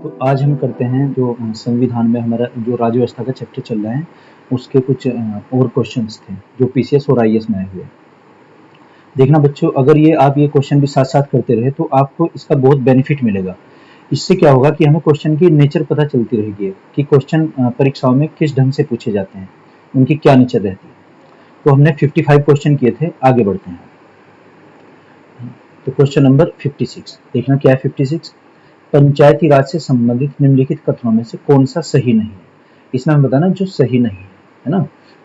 तो आज हम करते हैं जो संविधान में हमारा जो राज्य व्यवस्था का चैप्टर चल रहा है उसके कुछ और क्वेश्चंस थे जो पीसीएस और आईएएस में आए हुए। देखना बच्चों, अगर आप ये क्वेश्चन भी साथ साथ करते रहे तो आपको इसका बहुत बेनिफिट मिलेगा। इससे क्या होगा कि हमें क्वेश्चन की नेचर पता चलती रहेगी कि क्वेश्चन परीक्षाओं में किस ढंग से पूछे जाते हैं, उनकी क्या नेचर रहती है। तो हमने 55 क्वेश्चन किए थे, आगे बढ़ते हैं। तो क्वेश्चन नंबर 56 देखना क्या है। 56, पंचायती राज से संबंधित निम्नलिखित कथनों में से कौन सा सही नहीं है। इसमें हम बताना जो सही नहीं है ना।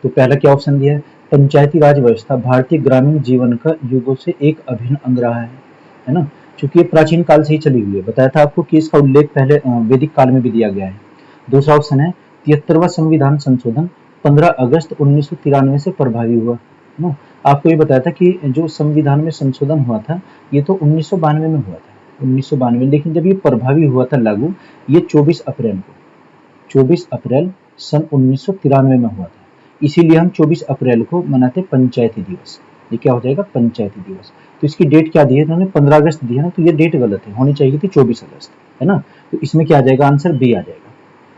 तो पहला क्या ऑप्शन दिया है, पंचायती राज व्यवस्था भारतीय ग्रामीण जीवन का युगों से एक अभिन्न अंग रहा है ना। चूंकि ये प्राचीन काल से ही चली हुई है, बताया था आपको कि इसका उल्लेख पहले वैदिक काल में भी दिया गया है। दूसरा ऑप्शन है 73वां संविधान संशोधन 15 अगस्त 1993 से प्रभावी हुआ है ना। आपको ये बताया था कि जो संविधान में संशोधन हुआ था ये तो 1992 में हुआ था, 1992, लेकिन जब ये प्रभावी हुआ था लागू, ये 24 अप्रैल को 24 अप्रैल सन 1993 में हुआ था। इसीलिए हम 24 अप्रैल को मनाते पंचायती दिवस। ये क्या हो जाएगा, पंचायती दिवस। तो इसकी डेट क्या दी है इन्होंने, 15 अगस्त दी है ना, तो ये डेट गलत है, होनी चाहिए थी 24 अगस्त, है ना। तो इसमें क्या आ जाएगा, आंसर बी आ जाएगा।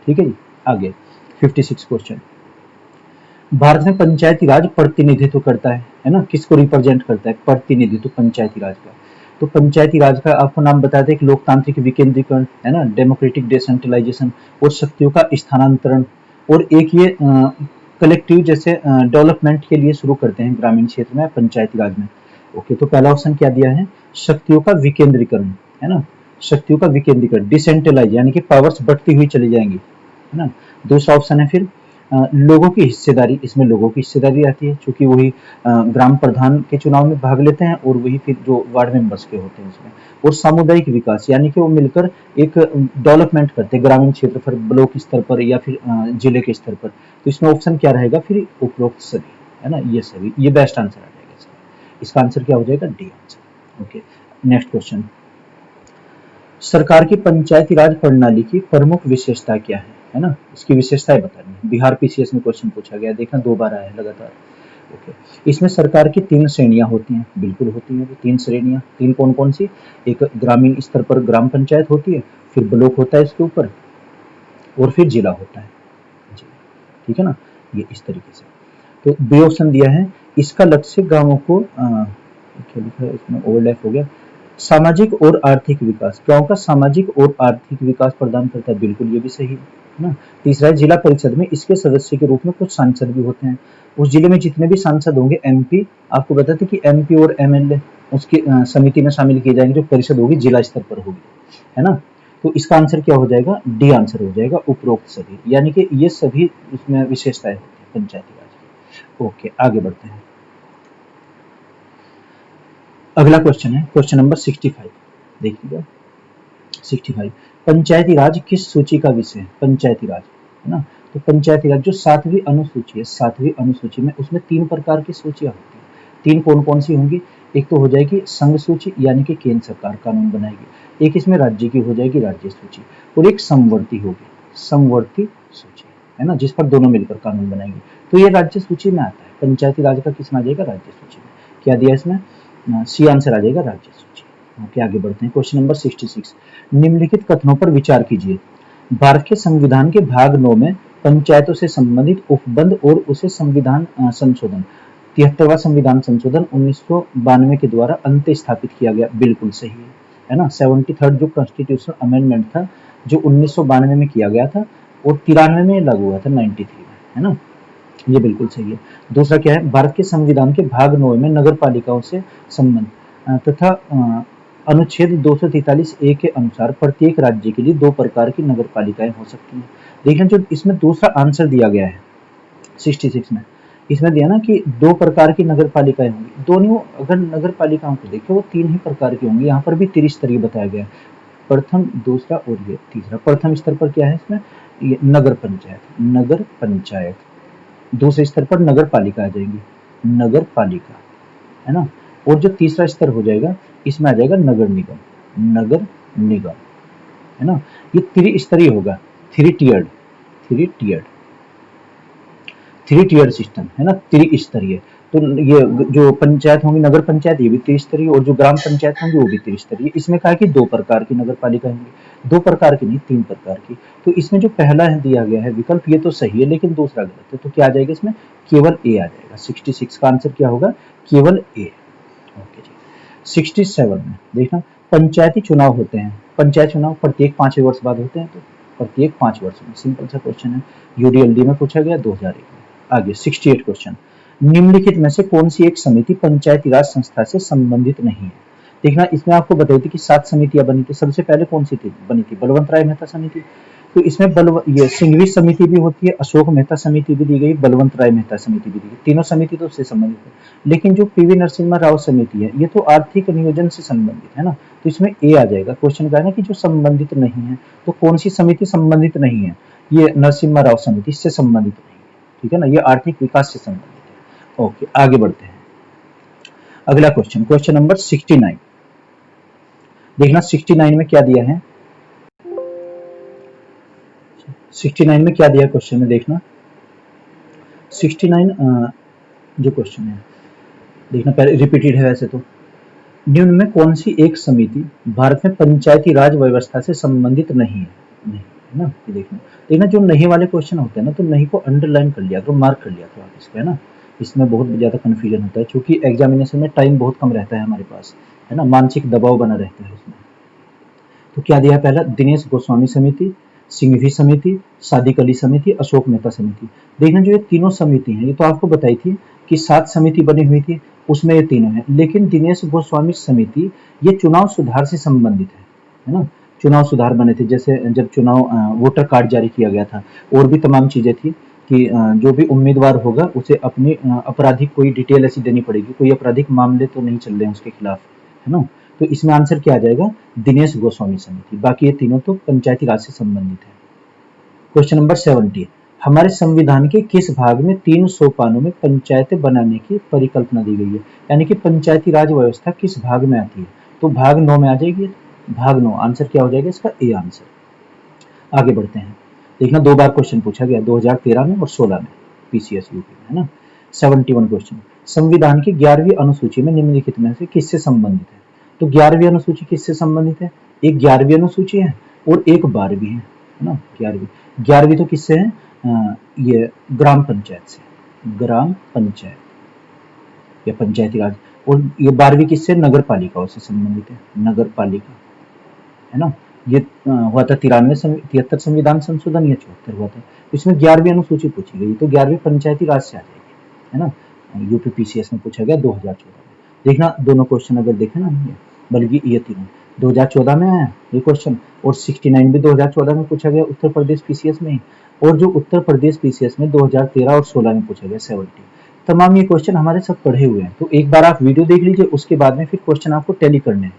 ठीक है जी। आगे 56 क्वेश्चन, भारत में पंचायती राज प्रतिनिधित्व करता है ना, किसको रिप्रेजेंट करता है, प्रतिनिधित्व पंचायती राज का। तो पंचायती राज का आपको नाम बताया था, एक लोकतांत्रिक विकेंद्रीकरण है ना, डेमोक्रेटिक डिसेंट्रलाइजेशन और शक्तियों का स्थानांतरण, और एक ये कलेक्टिव जैसे डेवलपमेंट के लिए शुरू करते हैं ग्रामीण क्षेत्र में पंचायती राज में। ओके, तो पहला ऑप्शन क्या दिया है, शक्तियों का विकेंद्रीकरण, है ना, शक्तियों का विकेंद्रीकरण, डिसेंट्रलाइज यानी कि पावर्स बढ़ती हुई चली जाएंगी, है ना। दूसरा ऑप्शन है फिर लोगों की हिस्सेदारी, इसमें लोगों की हिस्सेदारी आती है, क्योंकि वही ग्राम प्रधान के चुनाव में भाग लेते हैं और वही फिर जो वार्ड मेंबर्स के होते हैं उसमें। और सामुदायिक विकास यानी कि वो मिलकर एक डेवलपमेंट करते हैं ग्रामीण क्षेत्र पर, ब्लॉक स्तर पर या फिर जिले के स्तर पर। तो इसमें ऑप्शन क्या रहेगा फिर, उपरोक्त सभी, है ना, ये सभी, ये बेस्ट आंसर आ जाएगा इसका आंसर क्या हो जाएगा, D answer. Okay, next question, सरकार की पंचायती राज प्रणाली की प्रमुख विशेषता क्या है ना, इसकी विशेषताएं बतानी है। बिहार पीसीएस में क्वेश्चन पूछा गया, देखना 2 बार आया है लगातार। ओके, इसमें सरकार की 3 श्रेणियां होती हैं, बिल्कुल होती हैं, 3 श्रेणियां, 3 कौन कौन सी, एक ग्रामीण स्तर पर ग्राम पंचायत होती है, फिर ब्लॉक होता है इसके ऊपर, और फिर जिला होता है जी। ठीक है ना, ये इस तरीके से। तो बी ऑप्शन दिया है, इसका लक्ष्य गांवों को क्या लिखा है इसमें, ओवरलैप हो गया, सामाजिक और आर्थिक विकास, गांव का सामाजिक और आर्थिक विकास प्रदान करता है, बिल्कुल ये भी सही है ना। तीसरा है, जिला परिषद में इसके सदस्य के रूप में कुछ सांसद भी होते हैं, उस जिले में जितने भी सांसद होंगे, एमपी, आपको बताते कि एमपी और एमएलए उसकी समिति में शामिल किए जाएंगे, जो परिषद होगी जिला स्तर पर होगी, है ना। तो इसका आंसर क्या हो जाएगा, डी आंसर हो जाएगा, उपरोक्त सभी, यानी कि ये सभी उसमें विशेषताएं होती है पंचायती राज की। ओके, आगे बढ़ते हैं। अगला क्वेश्चन है क्वेश्चन नंबर 65, देखिएगा 65, पंचायती राज किस सूची का विषय है, पंचायती राज, है ना। तो पंचायती राज जो 7वीं अनुसूची है, 7वीं अनुसूची में उसमें 3 प्रकार की सूचियां होती हैं। 3 कौन कौन सी होंगी, एक तो हो जाएगी संघ सूची यानी कि केंद्र सरकार कानून बनाएगी, एक इसमें राज्य की हो जाएगी राज्य सूची, और एक समवर्ती होगी, समवर्ती सूची, है ना, जिस पर दोनों मिलकर कानून बनाएंगे। तो ये राज्य सूची में आता है, पंचायती राज का किस में आ जाएगा, राज्य सूची में। क्या दिया इसमें, सी आंसर आ जाएगा, राज्य सूची। ओके, आगे बढ़ते हैं। क्वेश्चन नंबर 66, निम्नलिखित कथनों पर विचार कीजिए। भारत के संविधान के भाग 9 में पंचायतों से संबंधित उपबंध और उसे संविधान संशोधन, 73वां संविधान संशोधन 1992 के द्वारा अंत स्थापित किया गया, बिल्कुल सही है ना। 73rd जो कॉन्स्टिट्यूशनल अमेंडमेंट था जो 1992 में किया गया था और 93 में लागू हुआ था, 93 में, है ना, ये बिल्कुल सही है। दूसरा क्या है, भारत के संविधान के भाग 9 में नगर पालिकाओं से संबंध तथा अनुच्छेद 243 ए के अनुसार प्रत्येक राज्य के लिए 2 प्रकार की नगर पालिकाएं हो सकती हैं। देखिए जो इसमें दूसरा आंसर दिया गया है 66 में, इसमें दिया ना कि 2 प्रकार की नगर पालिकाएं होंगी, दोनों अगर नगर पालिकाओं को देखें वो 3 ही प्रकार की होंगी। यहाँ पर भी त्रिस्तरीय बताया गया है, प्रथम, दूसरा और ये तीसरा। प्रथम स्तर पर क्या है इसमें, ये नगर पंचायत, नगर पंचायत। दूसरे स्तर पर नगर पालिका आ जाएगी, नगर पालिका, है ना। और जो तीसरा स्तर हो जाएगा इसमें आ जाएगा नगर निगम, नगर निगम, है ना। ये त्रिस्तरीय होगा, three tiered, three tiered, three tier system, है ना, त्रिस्तरीय। तो ये जो पंचायत होंगी नगर पंचायत ये भी त्रिस्तरीय, और जो ग्राम पंचायत होंगी वो भी त्रिस्तरीय। इसमें कहा कि 2 प्रकार की नगर पालिका होंगी, दो प्रकार की नहीं, तीन प्रकार की। तो इसमें जो पहला है दिया गया है विकल्प ये तो सही है, लेकिन दूसरा गलत है। तो क्या आ जाएगा इसमें? केवल ए आ जाएगा। 66 का आंसर क्या होगा? केवल ए। ओके जी। 67 में देखना, पंचायती चुनाव होते हैं। पंचायत चुनाव प्रत्येक 5 वर्ष बाद होते हैं, तो प्रत्येक 5 वर्ष में। सिंपल सा क्वेश्चन है, यूडीएलडी में पूछा गया 2001 में। आगे 68 क्वेश्चन, निम्नलिखित में से कौन सी एक समिति पंचायती राज संस्था से संबंधित नहीं है? देखना, इसमें आपको बताई थी कि 7 समितियां बनी थी। सबसे पहले कौन सी थी बनी थी? बलवंत राय मेहता समिति। तो इसमें ये सिंघवी समिति भी होती है, अशोक मेहता समिति भी दी गई, बलवंत राय मेहता समिति भी दी गई। तीनों समिति तो उससे संबंधित है। लेकिन जो पीवी नरसिम्हा राव समिति है ये तो आर्थिक नियोजन से संबंधित है ना, तो इसमें ए आ जाएगा। क्वेश्चन का है ना कि जो संबंधित नहीं है, तो कौन सी समिति संबंधित नहीं है? ये नरसिम्हा राव समिति, इससे संबंधित नहीं है, ठीक है ना, ये आर्थिक विकास से संबंधित है। ओके, आगे बढ़ते हैं। अगला क्वेश्चन, क्वेश्चन नंबर 69। देखना 69 में क्या दिया है, 69 में क्या दिया क्वेश्चन में, देखना 69 जो क्वेश्चन है, देखना पहले रिपीटेड है वैसे तो। निम्न में कौन सी एक समिति भारत में पंचायती राज व्यवस्था से संबंधित नहीं है? नहीं है ना, ये देखना। देखना जो नहीं वाले क्वेश्चन होते हैं ना, तो नहीं को अंडरलाइन कर लिया करो, मार्क कर लिया करो आप इसको, है ना। इसमें बहुत ज्यादा कंफ्यूजन होता है, क्योंकि एग्जामिनेशन में टाइम बहुत कम रहता है हमारे पास, है ना, मानसिक दबाव बना रहता है उसमें। तो क्या दिया पहला? दिनेश गोस्वामी समिति, सिंघवी समिति, सादिक अली समिति, अशोक मेहता समिति। देखना जो ये तीनों समिति हैं, ये तो आपको बताई थी कि 7 समिति बनी हुई थी, उसमें ये तीनों हैं। लेकिन दिनेश गोस्वामी समिति ये चुनाव सुधार से संबंधित है ना। चुनाव सुधार बने थे, जैसे जब चुनाव वोटर कार्ड जारी किया गया था, और भी तमाम चीजें थी कि जो भी उम्मीदवार होगा उसे अपनी आपराधिक कोई डिटेल ऐसी देनी पड़ेगी, कोई आपराधिक मामले तो नहीं चल रहे हैं उसके खिलाफ, है ना। तो इसमें आंसर क्या आ जाएगा? दिनेश गोस्वामी समिति। बाकी ये तीनों तो पंचायती राज से संबंधित है। क्वेश्चन नंबर 70, हमारे संविधान के किस भाग में 3 सोपानों में पंचायतें बनाने की परिकल्पना दी गई है? यानी कि पंचायती राज व्यवस्था किस भाग में आती है? तो भाग 9 में आ जाएगी। भाग 9 आंसर क्या हो जाएगा इसका? A answer. आगे बढ़ते हैं। देखना 2 बार क्वेश्चन पूछा गया, 2013 में और 16 में, पीसीएस यूपी में, है ना। 71 क्वेश्चन, संविधान की 11वीं अनुसूची में निम्नलिखित में से किससे संबंधित है? तो 11वीं अनुसूची किससे संबंधित है? एक 11वीं अनुसूची है और एक 12वीं है ना। 11वीं तो किससे है? ये ग्राम पंचायत से, ग्राम पंचायत या पंचायती राज। और ये 12वीं किससे? नगर पालिकाओं से संबंधित है, नगर पालिका, है ना। ये हुआ था 73 संविधान संशोधन या 74 हुआ था। इसमें 11वीं अनुसूची पूछी गई, तो 11वीं पंचायती राज से आ जाएगी, है ना। यूपी पीसीएस में पूछा गया 2014 में। देखना दोनों क्वेश्चन अगर देखें ना, बल्कि ये तीनों 2014 में आया ये क्वेश्चन, और 69 भी 2014 में पूछा गया उत्तर प्रदेश पीसीएस में, और जो उत्तर प्रदेश पीसीएस में 2013 और 16 में पूछा गया 70। तमाम ये क्वेश्चन हमारे सब पढ़े हुए हैं। तो एक बार आप वीडियो देख लीजिए, उसके बाद में फिर क्वेश्चन आपको टैली करने हैं।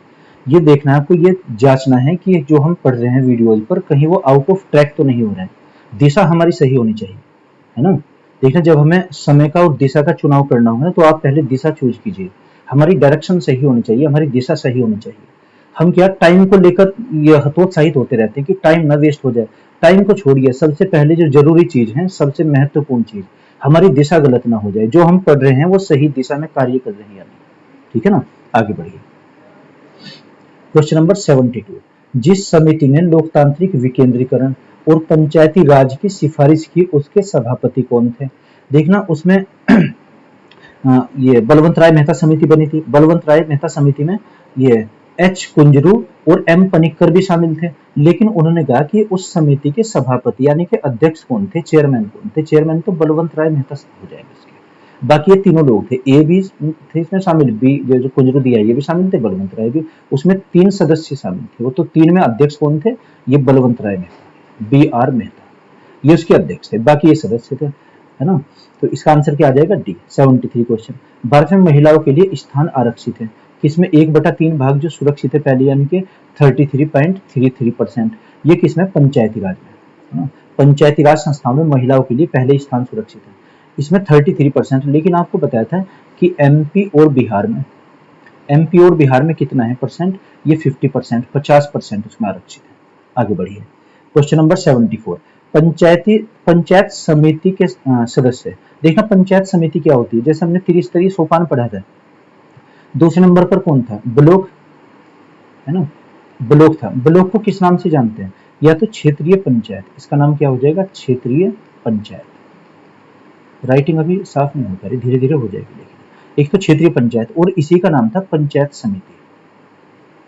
ये देखना है आपको, ये जांचना है कि जो हम पढ़ रहे हैं वीडियोज पर कहीं वो आउट ऑफ ट्रैक तो नहीं हो रहा है। दिशा हमारी सही होनी चाहिए, है ना। देखना जब हमें समय का और दिशा का चुनाव करना होगा तो आप पहले दिशा चूज कीजिए। हमारी डायरेक्शन सही होनी चाहिए, हमारी दिशा सही होनी चाहिए। हम क्या टाइम को लेकर ये हतोत्साहित होते रहते हैं कि टाइम ना वेस्ट हो जाए। टाइम को छोड़िए, सबसे पहले जो जरूरी चीज है, सबसे महत्वपूर्ण चीज, हमारी दिशा गलत ना हो जाए, जो हम पढ़ रहे हैं वो सही दिशा में कार्य कर रहे हैं या नहीं, ठीक है ना। आगे बढ़िए। क्वेश्चन नंबर 72, जिस समिति ने लोकतांत्रिक विकेंद्रीकरण और पंचायती राज की सिफारिश की उसके सभापति कौन थे? देखना उसमें ये बलवंत राय मेहता समिति बनी थी। बलवंत राय मेहता समिति में ये एच कुंजरू और एम पनिक्कर भी शामिल थे, लेकिन उन्होंने कहा कि उस समिति के सभापति यानी कि अध्यक्ष कौन थे, चेयरमैन कौन थे? चेयरमैन तो बलवंत राय मेहता हो जाएंगे इसके। बाकी ये तीनों लोग थे, ए भी थे इसमें शामिल, बी जो कुंजरू दिया ये भी शामिल थे, बलवंत राय भी। उसमें 3 सदस्य शामिल थे, वो तो 3 में अध्यक्ष कौन थे? ये बलवंत राय मेहता, बी आर मेहता, ये उसके अध्यक्ष थे, बाकी ये सदस्य थे, है ना। तो इसका आंसर क्या आ जाएगा? डी। 73 क्वेश्चन, भारत में महिलाओं के लिए स्थान आरक्षित है किसमें? 1/3 भाग जो सुरक्षित है पहले, यानी कि 33.33%। ये किसमें? पंचायती राज में, है ना। पंचायती राज संस्थाओं में महिलाओं के लिए पहले स्थान सुरक्षित है, इसमें 33%। लेकिन आपको बताया था कि एमपी और बिहार में कितना है परसेंट? ये 50%, 50% उसमें आरक्षित है। आगे बढ़िए। क्वेश्चन नंबर 74, पंचायत समिति के सदस्य। देखना पंचायत समिति क्या होती है, जैसे हमने त्रिस्तरीय सोपान पढ़ा था। दूसरे नंबर पर कौन था? ब्लॉक, है ना। ब्लॉक था, ब्लॉक को किस नाम से जानते हैं? या तो क्षेत्रीय पंचायत, इसका नाम क्या हो जाएगा? क्षेत्रीय पंचायत। राइटिंग अभी साफ नहीं हो पा रही, धीरे धीरे हो जाएगी। लेकिन एक तो क्षेत्रीय पंचायत, और इसी का नाम था पंचायत समिति।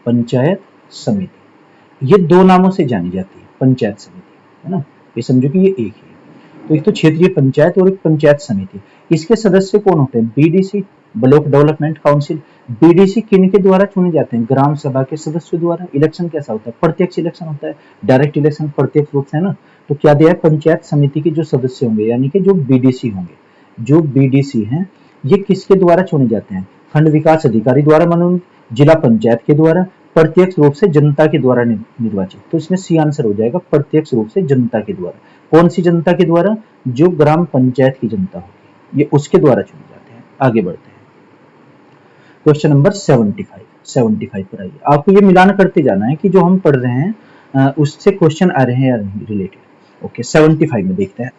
पंचायत समिति ये दो नामों से जानी जाती है, पंचायत समिति, है ना। ये समझो कि ये एक ही है। तो एक तो क्षेत्रीय पंचायत और एक पंचायत समिति। इसके सदस्य कौन होते हैं? BDC, block development council. BDC किन के द्वारा चुने जाते हैं? ग्राम सभा के सदस्यों द्वारा। इलेक्शन कैसा होता है? प्रत्यक्ष इलेक्शन होता है, डायरेक्ट इलेक्शन प्रत्यक्ष रूप से, है ना। तो क्या दिया है? पंचायत समिति के जो सदस्य होंगे, यानी कि जो बीडीसी होंगे, जो बीडीसी हैं, ये किसके द्वारा चुने जाते हैं? खंड विकास अधिकारी द्वारा मनोनीत, जिला पंचायत के द्वारा, प्रत्यक्ष रूप से जनता के द्वारा निर्वाचित। तो इसमें सी आंसर हो जाएगा, प्रत्यक्ष रूप से जनता के द्वारा। कौन सी जनता के द्वारा? जो ग्राम पंचायत की जनता होगी, ये उसके द्वारा चुने जाते हैं। आगे बढ़ते हैं, क्वेश्चन नंबर 75 पर आइए। आपको ये मिलान करते जाना है कि जो हम पढ़ रहे हैं उससे क्वेश्चन आ रहे हैं या नहीं रिलेटेड। ओके, 75 में देखते हैं।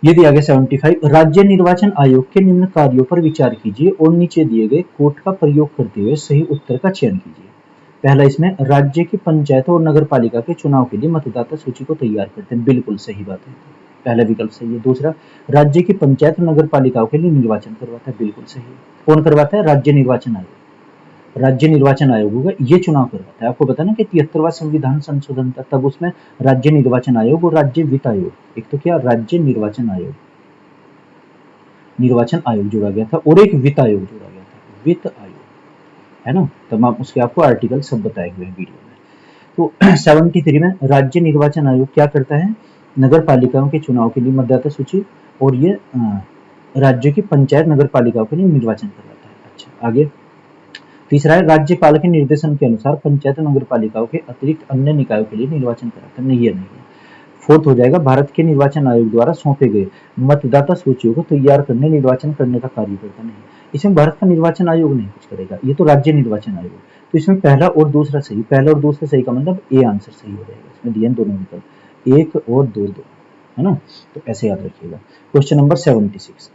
ये दिया गया 75, राज्य निर्वाचन आयोग के निम्न कार्यों पर विचार कीजिए और नीचे दिए गए कोड का प्रयोग करते हुए सही उत्तर का चयन कीजिए। पहला इसमें, राज्य की पंचायत और नगर पालिका के चुनाव के लिए मतदाता सूची को तैयार करते हैं। बिल्कुल सही बात है, पहला विकल्प सही है। दूसरा, राज्य की पंचायत और नगर पालिकाओं के लिए निर्वाचन करवाता है। बिल्कुल सही है। कौन करवाता है? राज्य निर्वाचन आयोग। राज्य निर्वाचन आयोग होगा, ये चुनाव करवाता है। आपको पता ना कि 73वां संविधान संशोधन था, तब उसमें राज्य निर्वाचन आयोग और राज्य वित्त आयोग, एक तो क्या राज्य निर्वाचन आयोग, निर्वाचन आयोग जोड़ा गया था, और एक वित्त आयोग जोड़ा गया था, वित्त आयोग, है ना। तमाम उसके आपको आर्टिकल सब बताए हुए हैं वीडियो में। तो 73 में राज्य निर्वाचन आयोग क्या करता है? नगर पालिकाओं के चुनाव के लिए मतदाता सूची, और ये राज्य की पंचायत नगर पालिकाओं के लिए निर्वाचन करवाता है। अच्छा, आगे तीसरा है, राज्यपाल के निर्देशन के अनुसार पंचायत नगर पालिकाओं के अतिरिक्त अन्य निकायों के लिए निर्वाचन कराता है। नहीं है, नहीं है। फोर्थ हो जाएगा, भारत के निर्वाचन आयोग द्वारा सौंपे गए मतदाता सूचियों को तैयार करने, निर्वाचन करने का कार्य करता। नहीं, इसमें भारत का निर्वाचन आयोग नहीं कुछ करेगा, ये तो राज्य निर्वाचन आयोग। तो इसमें पहला और दूसरा सही, पहला और दूसरा सही का मतलब ए आंसर सही हो जाएगा। इसमें दिए दोनों विकल्प, एक और दो, है ना। तो ऐसे याद रखिएगा। क्वेश्चन नंबर 76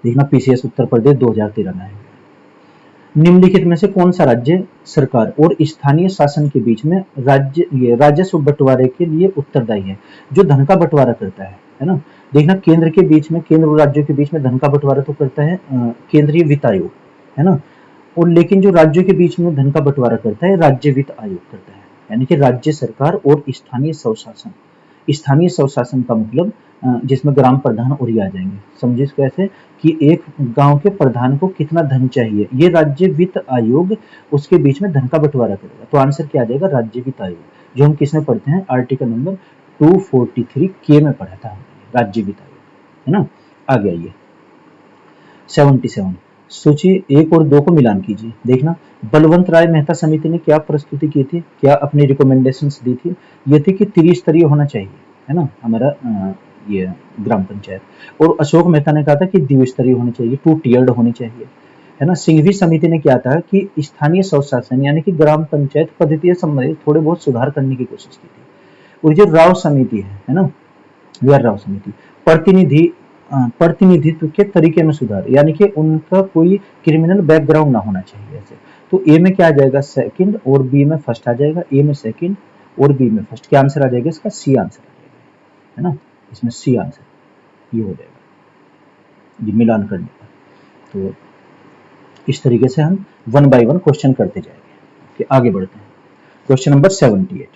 देखना, पीसीएस उत्तर प्रदेश 2013 में है। निम्नलिखित में से कौन सा राज्य सरकार और स्थानीय शासन के बीच में राजस्व बंटवारे के लिए उत्तरदायी है? जो धन का बंटवारा करता है ना। देखना, केंद्र के बीच में, केंद्र और राज्यों के बीच में धन का बंटवारा तो करता है केंद्रीय वित्त आयोग, है ना। और लेकिन जो राज्यों के बीच में धन का बंटवारा करता है राज्य वित्त आयोग करता है, यानी कि राज्य सरकार और स्थानीय स्वशासन। स्थानीय स्वशासन का मतलब जिसमें ग्राम प्रधान और ये आ जाएंगे। समझिए इसको ऐसे कि एक गांव के प्रधान को कितना धन चाहिए, ये राज्य वित्त आयोग उसके बीच में धन का बंटवारा करेगा। तो आंसर क्या आ जाएगा? राज्य वित्त आयोग, जो हम किसमें पढ़ते हैं? आर्टिकल नंबर 243 के में पढ़ा था, राज्य वित्त आयोग, है ना। आगे आइए, 77 सूची 1 और 2 को मिलान कीजिए। देखना, बलवंत राय मेहता समिति ने क्या प्रस्तुति की थी, क्या अपनी रिकमेंडेशंस दी थी? ये थी कि त्रिस्तरीय होना चाहिए, है ना, हमारा ये ग्राम पंचायत। और अशोक मेहता ने कहा था कि द्विस्तरीय होनी चाहिए, 2 टियर्ड होनी चाहिए, है ना। सिंघवी समिति ने क्या था कि स्थानीय स्वशासन यानी कि ग्राम पंचायत पद्धति संबंधित थोड़े बहुत सुधार करने की कोशिश की थी। और जो राव समिति है ना, वीआर राव समिति, प्रतिनिधित्व के तरीके में सुधार, यानी कि उनका कोई क्रिमिनल बैकग्राउंड ना होना चाहिए ऐसे। तो ए में क्या आ जाएगा? सेकंड, और बी में फर्स्ट आ जाएगा। ए में सेकंड और बी में फर्स्ट, क्या आंसर आ जाएगा इसका? सी आंसर आ जाएगा, है ना। इसमें सी आंसर ये हो जाएगा, ये मिलान करने पर। तो इस तरीके से हम 1 बाय 1 क्वेश्चन करते जाएंगे। आगे बढ़ते हैं, क्वेश्चन नंबर 78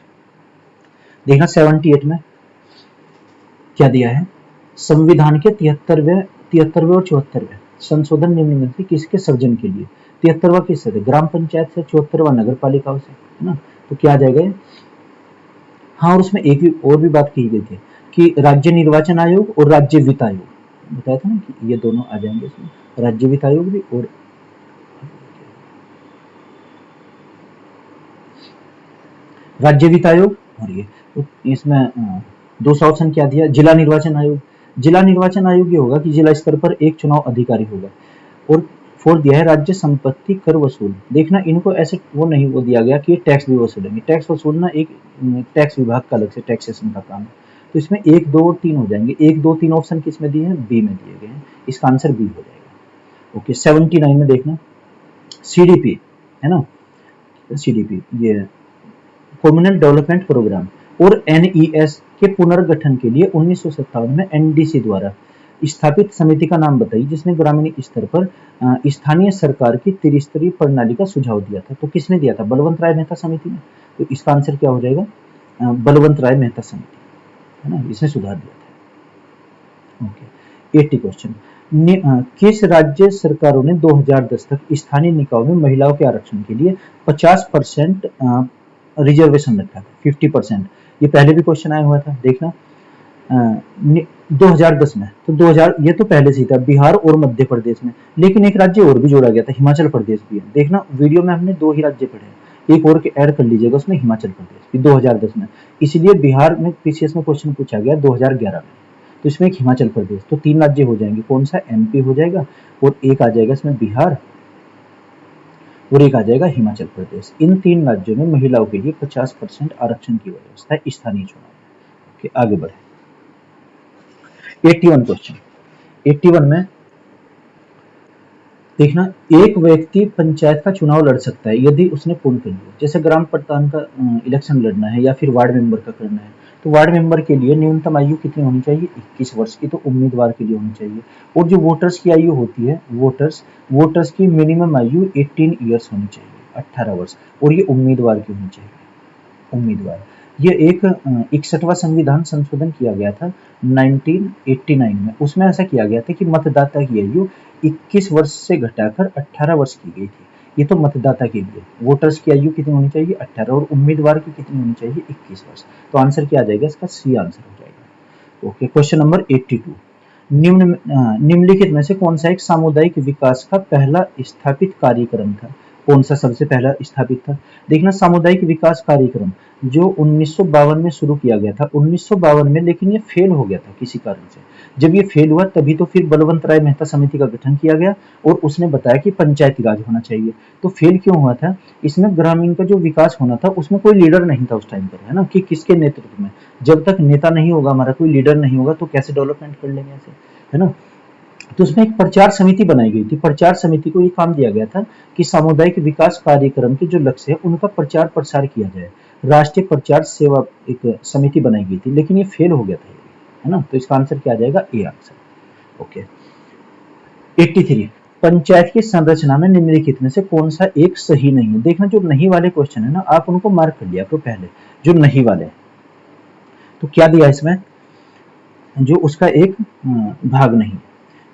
देखना। 78 में क्या दिया है? संविधान के 73वें और 74वें संशोधन निम्न में से किसके सर्जन के लिए? 73वां किससे? ग्राम पंचायत से, 74वां नगर पालिकाओं से, है ना। तो क्या आ जाएगा? हाँ, और उसमें एक और भी बात की गई थी कि राज्य निर्वाचन आयोग और राज्य वित्त आयोग, बताया था ना कि ये दोनों आ जाएंगे इसमें, राज्य वित्त आयोग भी और राज्य वित्त आयोग। और ये तो इसमें दूसरा ऑप्शन क्या दिया? जिला निर्वाचन आयोग। जिला निर्वाचन आयोग ये होगा कि जिला स्तर पर एक चुनाव अधिकारी होगा। और फोर्थ दिया है राज्य संपत्ति कर वसूल। देखना, इनको ऐसे वो नहीं वो दिया गया कि टैक्स भी वसूलेंगे। टैक्स वसूलना एक टैक्स विभाग का अलग से टैक्सेशन का काम है। तो इसमें 1, 2 और 3 हो जाएंगे। 1, 2, 3 ऑप्शन किस में दिए हैं? बी में दिए गए हैं। इसका आंसर बी हो जाएगा। ओके, 79 में देखना, सीडीपी, है ना, CDP ये कॉमनवेल्थ डेवलपमेंट प्रोग्राम और NES के पुनर्गठन के लिए 1957 में NDC द्वारा स्थापित समिति का नाम बताइए जिसने ग्रामीण स्तर पर स्थानीय सरकार की त्रिस्तरीय प्रणाली का सुझाव दिया था। तो किसने दिया था? बलवंत राय मेहता समिति ने। तो इसका आंसर क्या हो जाएगा? बलवंत राय मेहता समिति, है ना, इसने सुधार दिया था। Okay, 80 question. किस राज्य सरकारों ने 2010 तक स्थानीय निकायों में महिलाओं के आरक्षण के लिए 50% रिजर्वेशन रखा था? 50%। ये पहले भी क्वेश्चन आया हुआ था, देखना 2010 में। तो 2000 ये तो पहले से ही था, बिहार और मध्य प्रदेश में। लेकिन एक राज्य और भी जोड़ा गया था, हिमाचल प्रदेश भी है। देखना वीडियो में हमने 2 ही राज्य पढ़े हैं, एक और के ऐड कर लीजिएगा उसमें, हिमाचल प्रदेश भी 2010 में। इसलिए बिहार में पीसीएस में क्वेश्चन पूछा गया 2011 में, तो इसमें एक हिमाचल प्रदेश। तो 3 राज्य हो जाएंगे, कौन सा? MP हो जाएगा, और एक आ जाएगा इसमें बिहार, और एक आ जाएगा हिमाचल प्रदेश। इन 3 राज्यों में महिलाओं के लिए 50% आरक्षण की व्यवस्था है स्थानीय चुनाव में। ओके, आगे बढ़े। 81 क्वेश्चन। 81 में देखना, एक व्यक्ति पंचायत का चुनाव लड़ सकता है यदि उसने पूर्ण कर लिया। जैसे ग्राम प्रधान का इलेक्शन लड़ना है या फिर वार्ड मेंबर का करना है, तो वार्ड मेंबर के लिए न्यूनतम आयु कितनी होनी चाहिए? 21 वर्ष की तो उम्मीदवार के लिए होनी चाहिए। और जो वोटर्स की आयु होती है, वोटर्स की मिनिमम आयु 18 ईयर्स होनी चाहिए, 18 वर्ष, और ये उम्मीदवार की होनी चाहिए, उम्मीदवार। ये एक 61वां संविधान संशोधन किया गया था 1989 में। उसमें ऐसा किया गया था कि मतदाता की आयु 21 वर्ष से घटाकर 18 वर्ष की गई थी। ये तो मतदाता के लिए। वोटर्स की आयु कितनी होनी चाहिए? 18, और उम्मीदवार की कितनी होनी चाहिए? 21 वर्ष। तो आंसर क्या आ जाएगा इसका? C आंसर हो जाएगा। Okay, question number 82। निम्नलिखित में से कौन सा एक सामुदायिक विकास का पहला स्थापित कार्यक्रम था? कौन सा सबसे पहला स्थापित था? देखना, सामुदायिक विकास कार्यक्रम जो 1952 में शुरू किया गया था, 1952 में, लेकिन ये फेल हो गया था किसी कारण से। जब ये फेल हुआ तभी तो फिर बलवंत राय मेहता समिति का गठन किया गया और उसने बताया कि पंचायती राज होना चाहिए। तो फेल क्यों हुआ था? इसमें ग्रामीण का जो विकास होना था उसमें कोई लीडर नहीं था उस टाइम पर, है ना, कि किसके नेतृत्व में। जब तक नेता नहीं होगा, हमारा कोई लीडर नहीं होगा, तो कैसे डेवलपमेंट कर लेंगे ऐसे, है ना। तो उसमें एक प्रचार समिति बनाई गई थी। प्रचार समिति को ये काम दिया गया था कि सामुदायिक विकास कार्यक्रम के जो लक्ष्य है उनका प्रचार प्रसार किया जाए। राष्ट्रीय प्रचार सेवा एक समिति बनाई गई थी, लेकिन ये फेल हो गया था, है ना। तो इसका आंसर क्या आ जाएगा? A answer. ओके, 83। पंचायत की संरचना में निम्नलिखित में से कौन सा एक सही नहीं है? देखना, जो नहीं वाले क्वेश्चन है ना, आप उनको मार्क कर लिया करो पहले, जो नहीं वाले। तो क्या दिया इसमें? जो उसका एक भाग नहीं।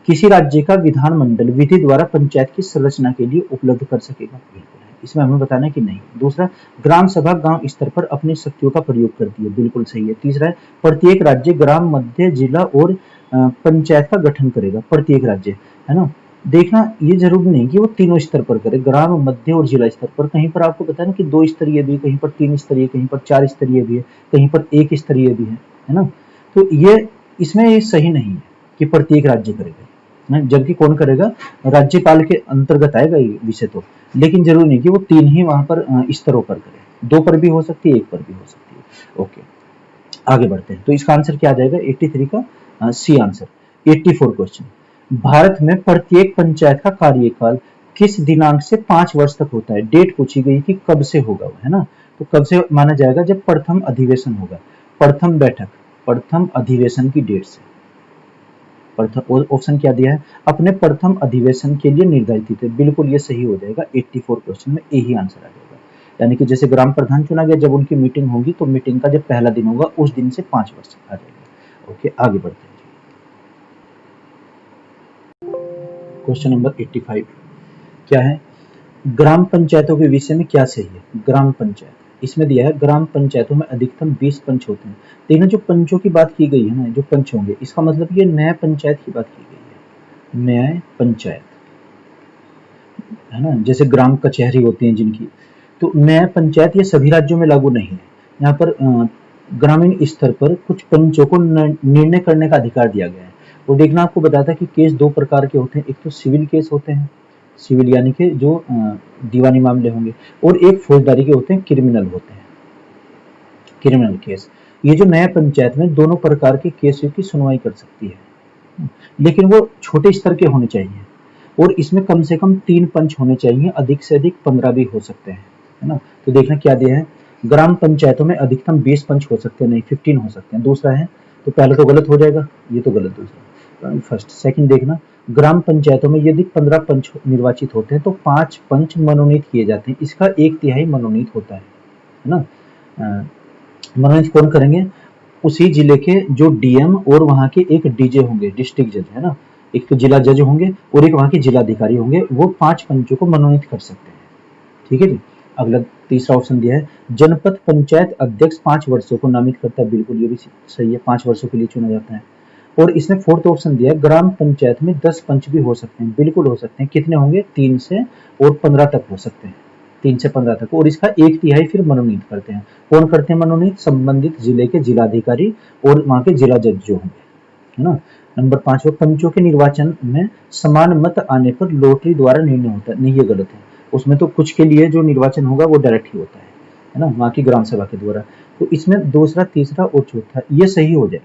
किसी राज्य का विधानमंडल विधि द्वारा पंचायत की संरचना के लिए उपलब्ध कर सकेगा? बिल्कुल है, इसमें हमें बताना है कि नहीं। दूसरा, ग्राम सभा गांव स्तर पर अपनी शक्तियों का प्रयोग करती है, बिल्कुल सही है। तीसरा है, प्रत्येक राज्य ग्राम, मध्य, जिला और पंचायत का गठन करेगा, प्रत्येक राज्य, है ना। देखना, ये जरूरी नहीं कि वो तीनों स्तर पर करे, ग्राम, मध्य और जिला स्तर पर। कहीं पर आपको बताया ना कि 2 स्तरीय भी, कहीं पर 3 स्तरीय, कहीं पर 4 स्तरीय भी है, कहीं पर 1 स्तरीय भी है ना। तो ये इसमें ये सही नहीं है कि प्रत्येक राज्य करेगा, जबकि कौन करेगा? राज्यपाल के अंतर्गत आएगा ये विषय तो, लेकिन जरूरी नहीं कि वो 3 ही वहां पर स्तरों पर करे, 2 पर भी हो सकती है, 1 पर भी हो सकती है। ओके, आगे बढ़ते हैं। तो इसका आंसर क्या आ जाएगा? 83 का C आंसर। 84 क्वेश्चन। भारत में प्रत्येक पंचायत का कार्यकाल किस दिनांक से 5 वर्ष तक होता है? डेट पूछी गई कि कब से होगा, है ना। तो कब से माना जाएगा? जब प्रथम अधिवेशन होगा, प्रथम बैठक, प्रथम अधिवेशन की डेट से। ऑप्शन क्या दिया है? अपने प्रथम अधिवेशन के लिए निर्धारित है, बिल्कुल ये सही हो जाएगा। 84 क्वेश्चन में यही आंसर आ जाएगा। यानी कि जैसे ग्राम प्रधान चुना गया, जब उनकी मीटिंग होगी तो मीटिंग का जब पहला दिन होगा उस दिन से 5 वर्ष आ जाएगा। ओके, आगे बढ़ते हैं। क्वेश्चन नंबर 85 क्या है? ग्राम पंचायतों के विषय में क्या सही है? ग्राम पंचायत, इसमें दिया है ग्राम पंचायतों में अधिकतम 20 पंच होते हैं। देखना, जो पंचों की बात की गई है ना, जो पंच होंगे, इसका मतलब ये न्याय पंचायत की बात की गई है, न्याय पंचायत, है ना। जैसे ग्राम कचहरी होती हैं जिनकी, तो न्याय पंचायत ये सभी राज्यों में लागू नहीं है। यहाँ पर ग्रामीण स्तर पर कुछ पंचों को निर्णय करने का अधिकार दिया गया है। और देखना, आपको बताता कि केस 2 प्रकार के होते हैं, एक तो सिविल केस होते हैं, सिविल यानी कि जो दीवानी मामले होंगे, और एक फौजदारी के होते हैं, क्रिमिनल होते हैं, क्रिमिनल केस। ये जो न्याय पंचायत में दोनों प्रकार के केसों की सुनवाई कर सकती है, लेकिन वो छोटे स्तर के होने चाहिए, और इसमें कम से कम 3 पंच होने चाहिए, अधिक से अधिक 15 भी हो सकते हैं, है ना। तो देखना क्या दिया है, ग्राम पंचायतों में अधिकतम 20 पंच हो सकते हैं, नहीं 15 हो सकते हैं। दूसरा है, तो पहले तो गलत हो जाएगा, ये तो गलत दूसरा फर्स्ट। सेकंड देखना, ग्राम पंचायतों में यदि 15 पंच निर्वाचित होते हैं तो 5 पंच मनोनीत किए जाते हैं, इसका 1/3 मनोनीत होता है ना। मनोनीत कौन करेंगे, उसी जिले के जो डीएम और वहाँ के एक डीजे होंगे, डिस्ट्रिक्ट जज, है ना। एक तो जिला जज होंगे और एक वहाँ के जिलाधिकारी होंगे, वो 5 पंचों को मनोनीत कर सकते हैं। ठीक है जी। अगला तीसरा ऑप्शन दिया है, जनपद पंचायत अध्यक्ष 5 वर्षों को नामित करता है, बिल्कुल ये भी सही है, 5 वर्षों के लिए चुना जाता है। और इसमें फोर्थ ऑप्शन दिया है, ग्राम पंचायत में 10 पंच भी हो सकते हैं, बिल्कुल हो सकते हैं। कितने होंगे, 3 से और 15 तक हो सकते हैं, 3 से 15 तक। और इसका 1/3 फिर मनोनीत करते हैं। कौन करते हैं मनोनीत, संबंधित जिले के जिलाधिकारी और वहाँ के जिला जज जो होंगे, है ना। नंबर 5, पंचों के निर्वाचन में समान मत आने पर लॉटरी द्वारा निर्णय होता है, नहीं ये गलत है। उसमें तो कुछ के लिए जो निर्वाचन होगा वो डायरेक्ट ही होता है ना, वहाँ की ग्राम सभा के द्वारा। तो इसमें दूसरा, तीसरा और चौथा ये सही हो जाएंगे,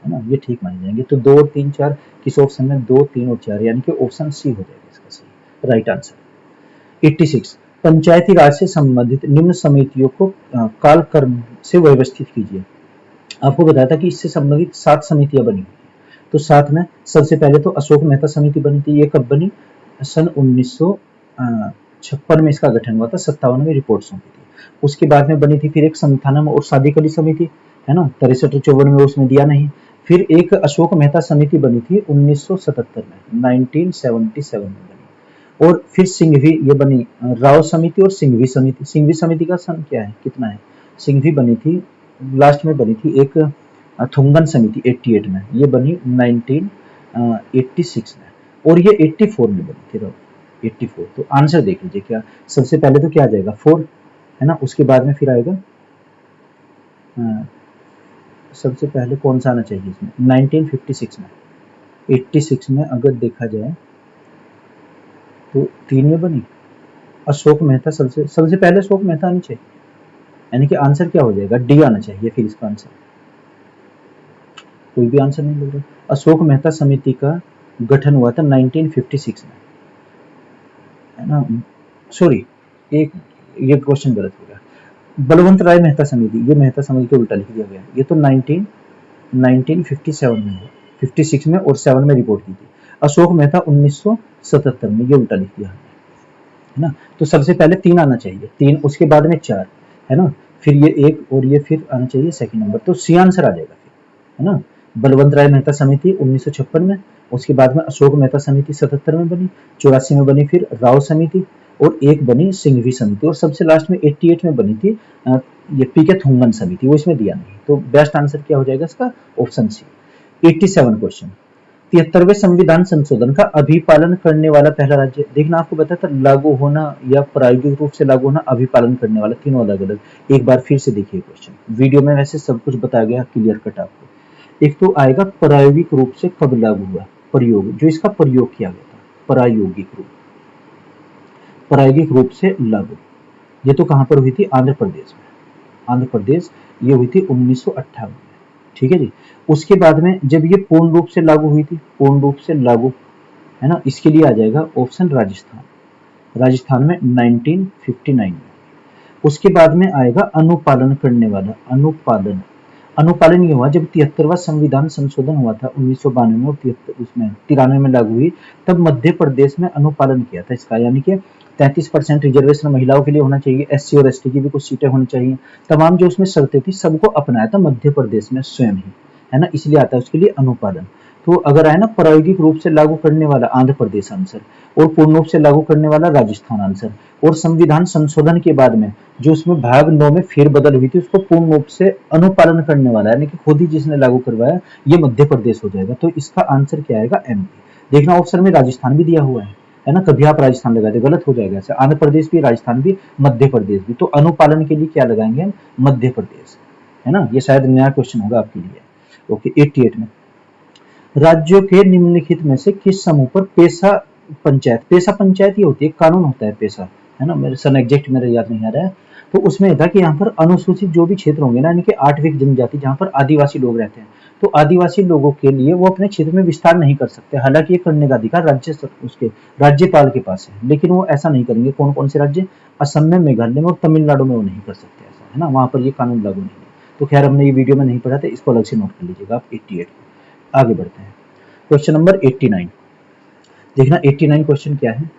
है ना, ये ठीक माने जाएंगे। तो 2 और 3 4 किस ऑप्शन में, 2 3 और 4, यानी कि ऑप्शन सी हो जाएगा इसका सही, राइट आंसर। 86, पंचायती राज से संबंधित निम्न समितियों को कालक्रम से व्यवस्थित कीजिए। आपको बताया था कि इससे संबंधित 7 समितियां बनी। तो 7 में सबसे पहले तो अशोक मेहता समिति बनी थी, ये कब बनी, सन 1956 में इसका गठन हुआ था, 57 में रिपोर्ट सौंपी थी। उसके बाद में बनी थी फिर एक संथानम और सादिकली समिति, है ना, 63 और 54 में उसमें दिया नहीं। फिर एक अशोक मेहता समिति बनी थी 1977 में, 1977 में बनी। और फिर सिंघवी ये बनी, राव समिति और सिंघवी समिति। सिंघवी समिति का सन क्या है, कितना है, सिंघवी बनी थी लास्ट में बनी थी एक थुंगन समिति 88 में, ये बनी 1986 में। और ये 84 में बनी थी, 84। तो आंसर देख लीजिए क्या, सबसे पहले तो क्या आ जाएगा 4, है ना। उसके बाद में फिर आएगा सबसे पहले कौन सा आना चाहिए इसमें, 1956 में, 86 में अगर देखा जाए तो 3 में बनी अशोक मेहता, सबसे पहले अशोक मेहता आनी चाहिए, यानी कि आंसर क्या हो जाएगा, डी आना चाहिए फिर इसका आंसर। कोई भी आंसर नहीं लग रहा। अशोक मेहता समिति का गठन हुआ था 1956 में, है ना। सॉरी, एक ये क्वेश्चन गलत हो गया। बलवंत राय मेहता समिति, ये मेहता समिति के उल्टा लिख दिया गया, ये तो 1957 में है, 56 में और 7 में रिपोर्ट की थी। अशोक मेहता 1977 में, ये उल्टा लिख दिया है ना। तो सबसे पहले 3 आना चाहिए, 3, उसके बाद में 4, है ना, फिर ये 1 और ये फिर आना चाहिए सेकंड नंबर। तो सी आंसर आ जाएगा फिर, है ना। बलवंत राय मेहता समिति 1956 में, उसके बाद में अशोक मेहता समिति 77 में बनी, 84 में बनी फिर राव समिति, और एक बनी सिंघवी समिति, और सबसे लास्ट में 88 में बनी थी ये पीके थुंगन समिति, वो इसमें दिया नहीं। तो बेस्ट आंसर क्या हो जाएगा इसका, ऑप्शन सी। 87 क्वेश्चन, 73वें संविधान संशोधन का अभिपालन करने वाला पहला राज्य। देखना, आपको बताया था लागू होना या प्रायोगिक रूप से लागू होना, अभिपालन करने वाला, तीनों अलग अलग। एक बार फिर से देखिए क्वेश्चन, वीडियो में वैसे सब कुछ बताया गया क्लियर कट आपको। एक तो आएगा प्रायोगिक रूप से कब लागू हुआ, प्रयोग, जो इसका प्रयोग किया गया था, प्रायोगिक रूप से लागू, ये तो कहां पर हुई थी, आंध्र प्रदेश में, आंध्र प्रदेश, ये हुई थी 1958 में। ठीक है जी। उसके बाद में जब ये पूर्ण रूप से लागू हुई थी, पूर्ण रूप से लागू, है ना, इसके लिए आ जाएगा ऑप्शन राजस्थान, राजस्थान में 1959 में। उसके बाद में आएगा अनुपालन करने वाला, अनुपालन ये हुआ जब 73वां संविधान संशोधन हुआ था 1992 में, और 93 में लागू हुई, तब मध्य प्रदेश में अनुपालन किया था इसका, यानी कि 33% रिजर्वेशन महिलाओं के लिए होना चाहिए, एससी और एसटी की भी कुछ सीटें होनी चाहिए, तमाम जो उसमें शर्तें थी सबको अपनाया था मध्य प्रदेश में स्वयं ही, है ना, इसलिए आता है उसके लिए अनुपालन। तो अगर आए ना प्रायोगिक रूप से लागू करने वाला, आंध्र प्रदेश आंसर, और पूर्ण रूप से लागू करने वाला राजस्थान आंसर, और संविधान संशोधन के बाद में जो उसमें भाग 9 में फेरबदल हुई थी उसको पूर्ण रूप से अनुपालन करने वाला, यानी कि खुद ही जिसने लागू करवाया, ये मध्य प्रदेश हो जाएगा। तो इसका आंसर क्या आएगा, एमपी। देखना ऑप्शन में राजस्थान भी दिया हुआ है ना, कभी आप राजस्थान लगा दे गलत हो जाएगा, ऐसे आंध्र प्रदेश भी, राजस्थान भी, मध्य प्रदेश भी। तो अनुपालन के लिए क्या लगाएंगे हम, मध्य प्रदेश, है ना। ये शायद नया क्वेश्चन होगा आपके लिए। ओके, 88 में, राज्यों के निम्नलिखित में से किस समूह पर पेशा पंचायत ये होती है, कानून होता है पेशा, है ना, मेरे सन एग्जैक्ट मेरे याद नहीं आ रहा है, तो उसमें था कि यहाँ पर अनुसूचित जो भी क्षेत्र होंगे ना, यानी कि 8वीं जनजाति जहाँ पर आदिवासी लोग रहते हैं, तो आदिवासी लोगों के लिए वो अपने क्षेत्र में विस्तार नहीं कर सकते। हालांकि ये करने का अधिकार उसके राज्यपाल के पास है, लेकिन वो ऐसा नहीं करेंगे। कौन कौन से राज्य? असम में, मेघालय में और तमिलनाडु में वो नहीं कर सकते ऐसा, है ना, वहां पर ये कानून लागू नहीं है। तो खैर हमने ये वीडियो में नहीं पढ़ा था, इसको अलग से नोट कर लीजिएगा आप 88 को। आगे बढ़ते हैं, क्वेश्चन नंबर 89। देखना 89 क्वेश्चन क्या है।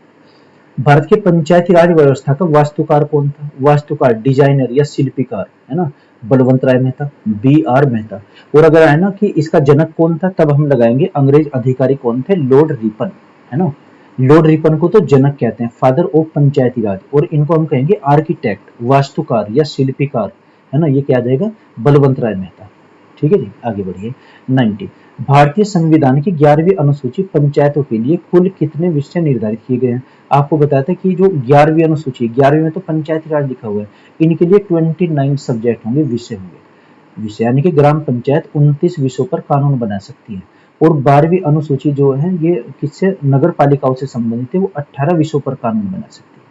भारत के पंचायती राज व्यवस्था का वास्तुकार कौन था? वास्तुकार, डिजाइनर या शिल्पीकार, है ना, बलवंत राय मेहता, B.R. मेहता। और अगर है ना कि इसका जनक कौन था, तब हम लगाएंगे अंग्रेज अधिकारी कौन थे? लॉर्ड रिपन, है ना। लॉर्ड रिपन को तो जनक कहते हैं, फादर ऑफ पंचायती राज, और इनको हम कहेंगे आर्किटेक्ट, वास्तुकार या शिल्पीकार, है ना। ये क्या आ जाएगा? बलवंत राय मेहता। ठीक है जी, आगे बढ़िए। 90, भारतीय संविधान की 11वीं अनुसूची पंचायतों के लिए कुल कितने विषय निर्धारित किए गए हैं? आपको बताया था कि जो 11वीं अनुसूची, 11वीं में तो पंचायती राज लिखा हुआ है, इनके लिए 29 सब्जेक्ट होंगे, विषय होंगे। विषय यानी कि ग्राम पंचायत 29 विषयों पर कानून बना सकती है। और 12वीं अनुसूची जो है ये किससे, नगर पालिकाओं से संबंधित है, वो 18 विषयों पर कानून बना सकती है।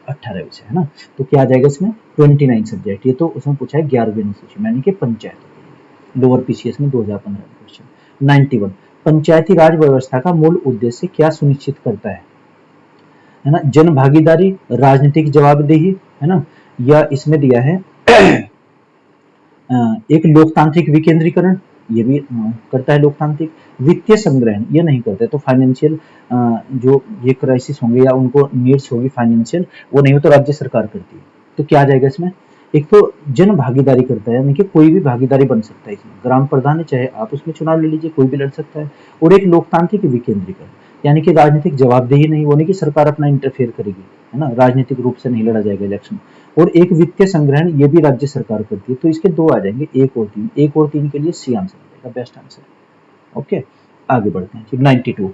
18 विषय, है ना। तो क्या आ जाएगा इसमें? 29 सब्जेक्ट। ये तो उसमें पूछा है 11वीं अनुसूची में, यानी कि पंचायत, लोअर पीसीएस में 2015 में क्वेश्चन। 91, पंचायती राज व्यवस्था का मूल उद्देश्य क्या सुनिश्चित करता है ना। जन भागीदारी, राजनीतिक जवाबदेही, है ना, या इसमें दिया है एक लोकतांत्रिक विकेंद्रीकरण, ये भी करता है लोकतांत्रिक। वित्तीय संग्रहण, ये नहीं करता है। तो फाइनेंशियल जो ये क्राइसिस होंगे या उनको नीड्स होगी फाइनेंशियल, वो नहीं हो तो राज्य सरकार करती है। तो क्या आ जाएगा इसमें? एक तो जन भागीदारी करता है, यानी कि कोई भी भागीदारी बन सकता है इसमें, ग्राम प्रधान है, चाहे आप उसमें चुनाव ले लीजिए, कोई भी लड़ सकता है। और एक लोकतांत्रिक विकेंद्रीकरण, यानी कि राजनीतिक जवाबदेही नहीं, वो नहीं कि सरकार अपना इंटरफेयर करेगी, है ना, राजनीतिक रूप से नहीं लड़ा जाएगा इलेक्शन। और एक वित्तीय संग्रहण, ये भी राज्य सरकार करती है। तो इसके दो आ जाएंगे, 1 और 3। 1 और 3 के लिए सी आंसर आ जाएगा, बेस्ट आंसर। ओके, आगे बढ़ते हैं। 92,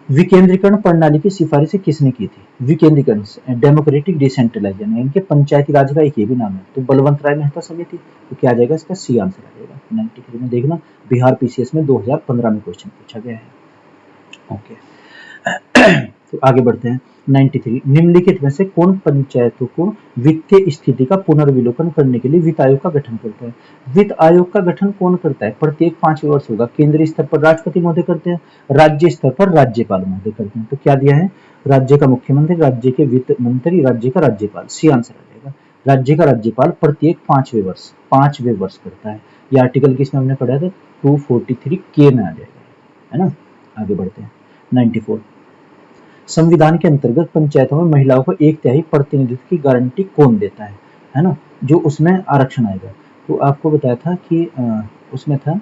विकेंद्रीकरण प्रणाली की सिफारिश किसने की थी? विकेंद्रीकरण, डेमोक्रेटिक डिसेंट्रलाइजेशन, यानी कि पंचायती राज का एक ये भी नाम है। तो बलवंत राय मेहता समिति। तो क्या आ जाएगा इसका? सी आंसर आ जाएगा। 93 में देखना, बिहार पीसीएस में 2015 में क्वेश्चन पूछा गया है। ओके तो आगे बढ़ते हैं। 93, निम्नलिखित में से कौन पंचायतों को वित्तीय स्थिति का पुनर्विलोकन करने के लिए वित्त आयोग का गठन करता है? वित्त आयोग का गठन कौन करता है? प्रत्येक 5 वर्ष होगा। केंद्रीय स्तर पर राष्ट्रपति महोदय करते हैं, राज्य स्तर पर राज्यपाल महोदय करते हैं। तो क्या दिया है? राज्य का मुख्यमंत्री, राज्य के वित्त मंत्री, राज्य का राज्यपाल। सी आंसर आ जाएगा। राज्य का राज्यपाल प्रत्येक 5वें वर्ष करता है। ये आर्टिकल किसमें हमने पढ़ा था? 243 के में आ जाएगा, है ना। आगे बढ़ते हैं। 94, संविधान के अंतर्गत पंचायतों में महिलाओं को 1/3 प्रतिनिधित्व की गारंटी कौन देता है ना, जो उसमें आरक्षण आएगा। तो आपको बताया था कि उसमें था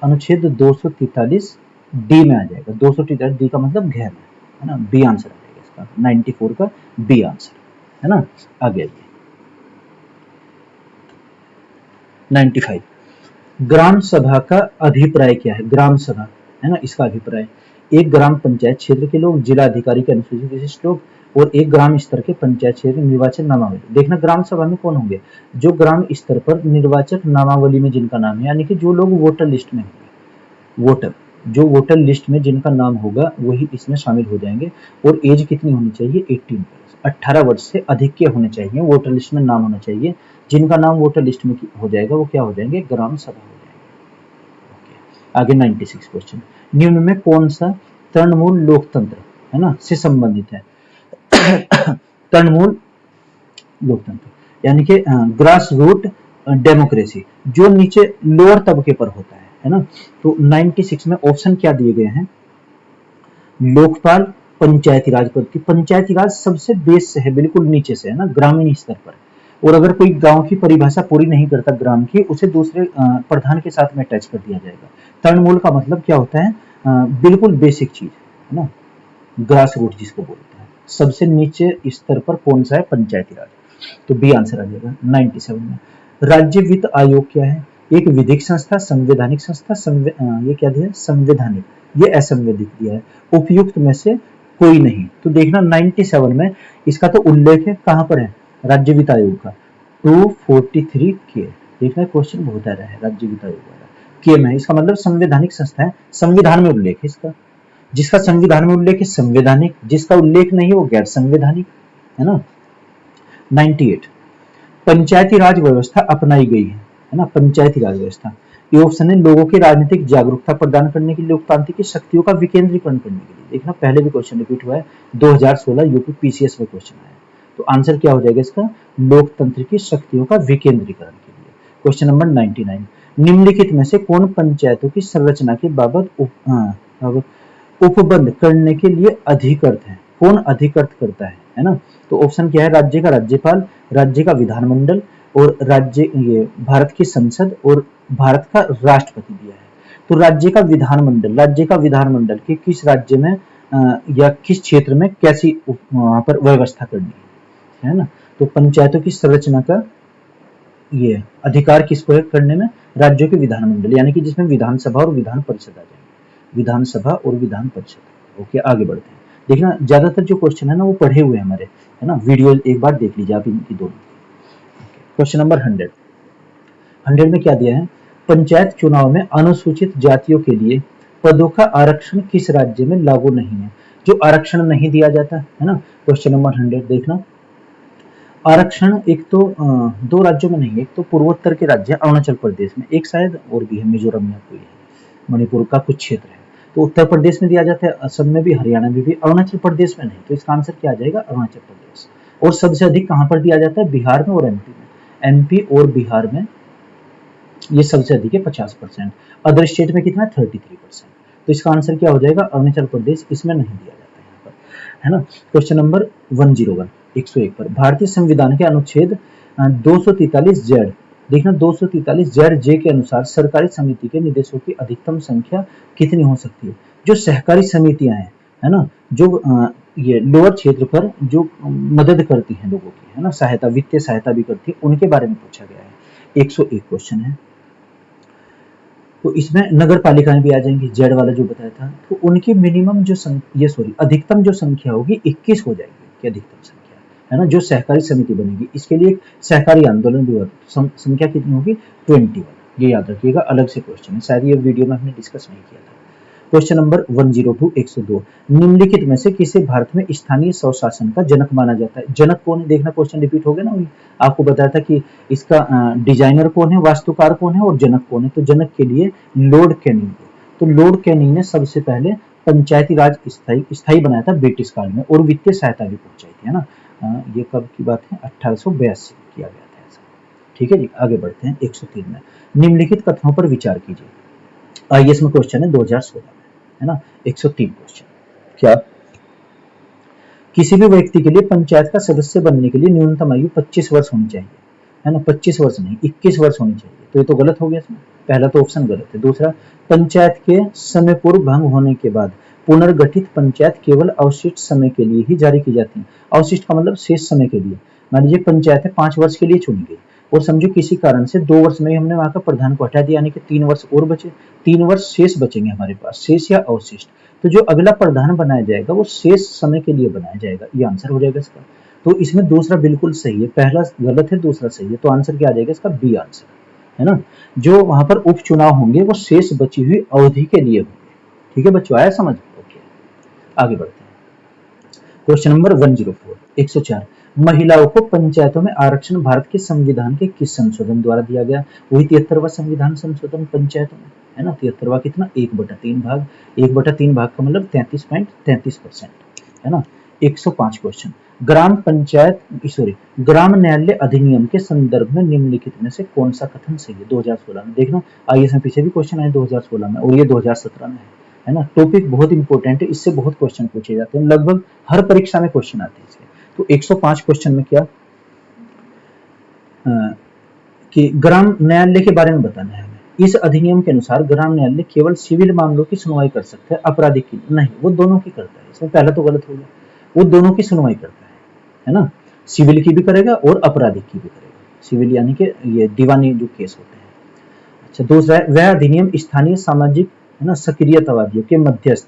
अनुच्छेद 243 डी में आ जाएगा। 243 डी का मतलब गैर है ना, बी आंसर आ जाएगा इसका, 94 का बी आंसर, है ना। आगे आइए। 95, ग्राम सभा का अभिप्राय क्या है? ग्राम सभा, है ना, इसका अभिप्राय, एक ग्राम पंचायत क्षेत्र के लोग, जिला अधिकारी के अनुसूचित विशिष्ट लोग, और एक ग्राम स्तर के पंचायत क्षेत्र निर्वाचक नामावली। देखना ग्राम सभा में कौन होंगे? जो ग्राम स्तर पर निर्वाचक नामावली में जिनका नाम है, यानी कि जो लोग वोटर लिस्ट में होंगे, जो वोटर लिस्ट में जिनका नाम होगा वही इसमें शामिल हो जाएंगे। और एज कितनी होनी चाहिए? 18 वर्ष से अधिक के होने चाहिए, वोटर लिस्ट में नाम होना चाहिए। जिनका नाम वोटर लिस्ट में हो जाएगा वो क्या हो जाएंगे? ग्राम सभा हो जाएंगे। आगे 96 क्वेश्चन, निम्न में कौन सा तृणमूल लोकतंत्र, है ना, से संबंधित है? तृणमूल लोकतंत्र यानी कि ग्रास रूट डेमोक्रेसी, जो नीचे लोअर तबके पर होता है ना। तो 96 में ऑप्शन क्या दिए गए हैं? लोकपाल, पंचायती राज पद्धति। पंचायती राज सबसे बेस से है, बिल्कुल नीचे से, है ना, ग्रामीण स्तर पर। और अगर कोई गांव की परिभाषा पूरी नहीं करता ग्राम की, उसे दूसरे प्रधान के साथ में अटैच कर दिया जाएगा। तृणमूल का मतलब क्या होता है? बिल्कुल बेसिक चीज, है ना, ग्रास रूट जिसको बोलते हैं। सबसे नीचे स्तर पर कौन सा है? पंचायती राज। तो बी आंसर आ जाएगा 97 में। राज्य वित्त आयोग क्या है? एक विधिक संस्था, संवैधानिक संस्था, ये क्या दिया? संवैधानिक, ये असंवैधिक दिया है। उपयुक्त में से कोई नहीं। तो देखना 97 में इसका तो उल्लेख है, कहां पर है? राज्य वित्त आयोग का 243 के। देखना क्वेश्चन बहुत आ रहा है, राज्य वित्त आयोग वाला के में, इसका मतलब संवैधानिक संस्था है, संविधान में उल्लेख है इसका। जिसका संविधान में उल्लेख है संवैधानिक, जिसका उल्लेख नहीं है वो गैर संवैधानिक, है ना। 98, पंचायती राज व्यवस्था अपनाई गई है ना, पंचायती राज व्यवस्था। ये ऑप्शन है लोगों की राजनीतिक जागरूकता प्रदान करने के लिए, लोकतांत्रिक शक्तियों का विकेंद्रीकरण करने के लिए। देखना पहले भी क्वेश्चन रिपीट हुआ है, 2016 यूपी पीसीएस में क्वेश्चन आया। तो आंसर क्या हो जाएगा इसका, लोकतंत्र की शक्तियों का विकेंद्रीकरण के लिए। क्वेश्चन नंबर 99, निम्नलिखित में से कौन पंचायतों की संरचना के बाबत उपबंध करने के लिए अधिकृत है, कौन अधिकृत करता है ना। तो ऑप्शन क्या है, राज्य का राज्यपाल, राज्य का विधानमंडल, और राज्य ये भारत की संसद, और भारत का राष्ट्रपति दिया है। तो राज्य का विधानमंडल के किस राज्य में या किस क्षेत्र में कैसी वहां पर व्यवस्था करनी है ना। तो पंचायतों की संरचना का ये अधिकार किसको है करने में, राज्यों के विधानमंडल, यानी कि जिसमें विधानसभा और विधान परिषद आ जाएंगे, विधानसभा और विधान परिषद। ओके, आगे बढ़ते हैं। देखना ज्यादातर जो क्वेश्चन है ना वो पढ़े हुए हमारे, है ना, वीडियो एक बार देख लीजिए आप इनकी दोनों। क्वेश्चन नंबर 100 में क्या दिया है, पंचायत चुनाव में अनुसूचित जातियों के लिए पदों का आरक्षण किस राज्य में लागू नहीं है, जो आरक्षण नहीं दिया जाता है ना। क्वेश्चन नंबर 100 देखना, आरक्षण एक तो दो राज्यों में नहीं है, एक तो पूर्वोत्तर के राज्य अरुणाचल प्रदेश में, एक शायद और भी है मिजोरम या कोई है, मणिपुर का कुछ क्षेत्र है। तो उत्तर प्रदेश में दिया जाता है, असम में भी, हरियाणा में भी, अरुणाचल प्रदेश में नहीं। तो इसका आंसर क्या आ जाएगा, अरुणाचल प्रदेश। और सबसे अधिक कहां पर दिया जाता है, बिहार में और एमपी में। एमपी और बिहार में ये सबसे अधिक है 50%, अदर स्टेट में कितना 33%। तो इसका आंसर क्या हो जाएगा, अरुणाचल प्रदेश, इसमें नहीं दिया जाता है यहाँ पर, है ना। क्वेश्चन नंबर 101 101 पर, भारतीय संविधान के अनुच्छेद 243 देखना 243 के अनुसार सरकारी समिति के निदेशकों की अधिकतम संख्या कितनी हो सकती है। जो सहकारी समितियां हैं, है ना, जो ये लोअर क्षेत्र पर जो मदद करती हैं लोगों की, है ना, सहायता, वित्तीय सहायता भी करती है, उनके बारे में पूछा गया है। 101 क्वेश्चन है। तो इसमें नगर पालिकाएं भी आ जाएंगी, जेड वाला जो बताया था। तो उनकी मिनिमम जो अधिकतम जो संख्या होगी 21 हो जाएगी कि अधिकतम संख्या, है ना, जो सहकारी समिति बनेगी। इसके लिए सहकारी आंदोलन भी होता है, संख्या कितनी होगी 21, ये याद रखिएगा, अलग से क्वेश्चन है, शायद ये वीडियो में हमने डिस्कस नहीं किया था। क्वेश्चन नंबर 102 102, निम्नलिखित में से किसे भारत में स्थानीय स्वशासन का जनक माना जाता है। जनक कौन है, देखना क्वेश्चन रिपीट हो गया ना, आपको बताया था कि इसका डिजाइनर कौन है, वास्तुकार कौन है और जनक कौन है। तो जनक के लिए लॉर्ड कैनिंग। तो लॉर्ड कैनिंग ने सबसे पहले पंचायती राज स्थायी बनाया था ब्रिटिश काल में, और वित्तीय सहायता भी पहुंचाई थी, है ना। ये कब की बात है, 1882 किया गया था ऐसा। ठीक है जी, आगे बढ़ते हैं 103 में, निम्नलिखित कथनों पर विचार कीजिए। आईएएस में क्वेश्चन है 2016 में, है ना। 103 क्वेश्चन, क्या किसी भी व्यक्ति के लिए पंचायत का सदस्य बनने के लिए न्यूनतम आयु 25 वर्ष होनी चाहिए, है ना, 25 वर्ष नहीं 21 वर्ष होनी चाहिए। तो ये तो गलत हो गया इसमें, पहला तो ऑप्शन गलत है। दूसरा, पंचायत के समय पूर्व भंग होने के बाद पुनर्गठित पंचायत केवल अवशिष्ट समय के लिए ही जारी की जाती है। अवशिष्ट का मतलब शेष समय के लिए। मान लीजिए पंचायत 5 वर्ष के लिए चुनी गई, और समझो किसी कारण से 2 वर्ष में हमने वहां का प्रधान को हटा दिया, यानी कि 3 वर्ष और बचे, 3 वर्ष शेष बचेंगे हमारे पास, शेष या अवशिष्ट। तो जो अगला प्रधान बनाया जाएगा वो शेष समय के लिए बनाया जाएगा, ये आंसर हो जाएगा इसका। तो इसमें दूसरा बिल्कुल सही है, पहला गलत है, दूसरा सही है। तो आंसर क्या आ जाएगा इसका, बी आंसर, है ना। जो वहां पर उपचुनाव होंगे वो शेष बची हुई अवधि के लिए होंगे। ठीक है बच्चों, आया समझ। ओके, आगे बढ़ते हैं। क्वेश्चन नंबर 104 104, महिलाओं को पंचायतों में आरक्षण भारत के संविधान के किस संशोधन द्वारा दिया गया। वही 73वां संविधान संशोधन पंचायतों में, है ना। 73वां कितना, 1/3 भाग, 1/3 भाग का मतलब 33.33%, है ना। 105 क्वेश्चन, ग्राम न्यायालय अधिनियम के संदर्भ में निम्नलिखित में से कौन सा कथन सही है। 2016 में देखना, आईएएस में पीछे भी क्वेश्चन आए 2016 में, और ये 2017 में है ना। टॉपिक बहुत इंपॉर्टेंट है, इससे बहुत क्वेश्चन पूछे जाते हैं, लगभग हर परीक्षा में क्वेश्चन आते हैं इसके। तो 105 क्वेश्चन में क्या कि ग्राम न्यायालय के बारे में बताना है हमें। इस अधिनियम के अनुसार ग्राम न्यायालय केवल सिविल मामलों की सुनवाई कर सकता है, आपराधिक की नहीं। वो दोनों की करता है, इसमें पहला तो गलत हो गया, वो दोनों की सुनवाई करता है ना। सिविल की भी करेगा और आपराधिक की भी करेगा। सिविल यानी कि ये दीवानी जो केस होते हैं। अच्छा, दूसरा है, वह अधिनियम स्थानीय सामाजिक, है ना, सक्रियतावादियों के मध्यस्थ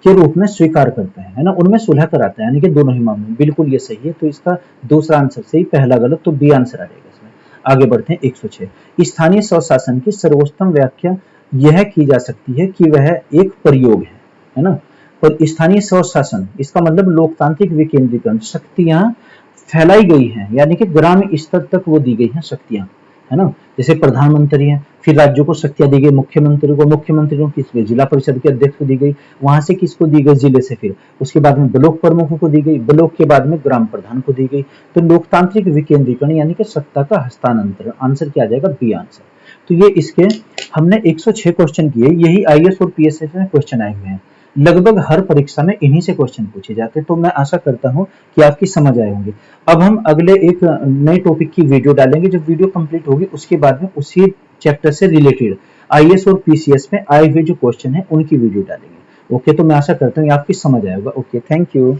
के रूप में स्वीकार करता है ना, उनमें सुलह कराता है, यानी कि दोनों ही मामले। बिल्कुल ये सही है, तो इसका दूसरा आंसर सही, पहला गलत, तो बी आंसर आ जाएगा इसमें। आगे बढ़ते हैं 106, स्थानीय स्वशासन की सर्वोत्तम व्याख्या यह की जा सकती है कि वह एक प्रयोग है ना। पर स्थानीय स्वशासन इसका मतलब लोकतांत्रिक विकेंद्रीकरण, शक्तियां फैलाई गई हैं, यानी कि ग्रामीण स्तर तक वो दी गई हैं शक्तियां, है ना। जैसे प्रधानमंत्री हैं, फिर राज्यों को शक्तियां दी गई, मुख्यमंत्री को किस जिला परिषद के अध्यक्ष को दी गई, वहां से किसको दी गई, जिले से, फिर उसके बाद में ब्लॉक प्रमुखों को दी गई, ब्लॉक के बाद में ग्राम प्रधान को दी गई। तो लोकतांत्रिक विकेंद्रीकरण यानी कि सत्ता का हस्तांतरण, आंसर क्या आ जाएगा, बी आंसर। तो ये इसके हमने 106 क्वेश्चन किए, यही आईएएस और पीएसएस में क्वेश्चन आए हुए हैं। लगभग हर परीक्षा में इन्हीं से क्वेश्चन पूछे जाते हैं, तो मैं आशा करता हूं कि आपकी समझ आए होंगे। अब हम अगले एक नए टॉपिक की वीडियो डालेंगे, जब वीडियो कंप्लीट होगी उसके बाद में उसी चैप्टर से रिलेटेड आईएएस और पीसीएस में आए हुए जो क्वेश्चन है उनकी वीडियो डालेंगे। ओके, तो मैं आशा करता हूँ आपकी समझ आएगा। Okay, thank you.